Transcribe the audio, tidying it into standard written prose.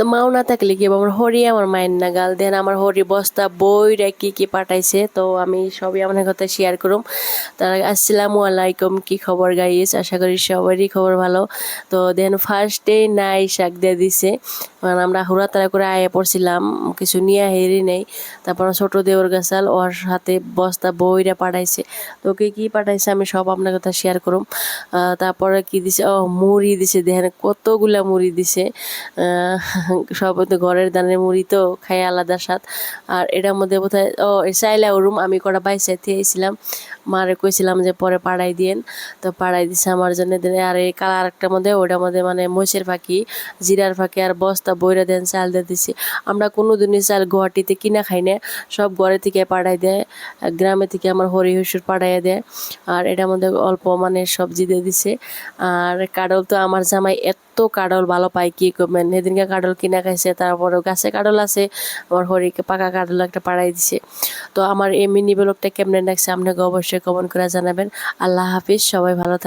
তো মাও না থাকলে কি আমার হরি আমার মায়ের না গাল দেন আমার হরি বস্তা বইরা কি পাঠাইছে তো আমি সবই আপনার কথা শেয়ার করুম। তার আসসালামু আলাইকুম, কি খবর গাইস? আশা করি সবারই খবর ভালো। তো দেন ফার্স্টে নাই শাক দিয়ে দিছে, কারণ আমরা হুড়াতাড়া করে আয়া পড়ছিলাম, কিছু নিয়ে হেরি নেই। তারপর ছোট দেওর গাছাল ওর সাথে বস্তা বইরা পাঠাইছে। তো ওকে কি পাঠাইছে আমি সব আপনার কথা শেয়ার করুম। তারপরে কি দিছে, ও মুড়ি দিছে, দেখেন কতগুলা মুড়ি দিছে। সব তো ঘরের দানের মুড়ি তো খাই আলাদা স্বাদ। আর এটার মধ্যে বোধহয় চাইলা ওরুম আমি কটা বাইসে দিয়েছিলাম, মারে কইছিলাম যে পরে পাড়াই দিয়েন, তো পাড়াই দিছে আমার জন্য। আর এই কালার একটার মধ্যে ওটার মধ্যে মানে মহিষের ফাঁকি, জিরার ফাঁকি আর বস্তা বইরা দেন চাল দিয়ে দিছি। আমরা কোনো দিনই চাল গুয়াহাটিতে কিনা খাই না, সব ঘরে থেকে পাড়াই দেয়, গ্রামে থেকে আমার হরি হুসুর পাড়াইয়া দেয়। আর এটার মধ্যে অল্প মানে সবজি দিয়ে দিছে। আর কাডল তো আমার জামাই এত কাডল ভালো পায় কি করবেন, সেদিনকে কাডল কিনা খাইছে, তারপরেও গাছে কাডল আছে, আমার হরিকে পাকা কাডল একটা পাড়াই দিছে। তো আমার এই মিনি ব্লগটা কেমনে লাগছে আপনাকে অবশ্যই কমেন্ট করে জানাবেন। আল্লাহ হাফিজ, সবাই ভালো থাকবেন।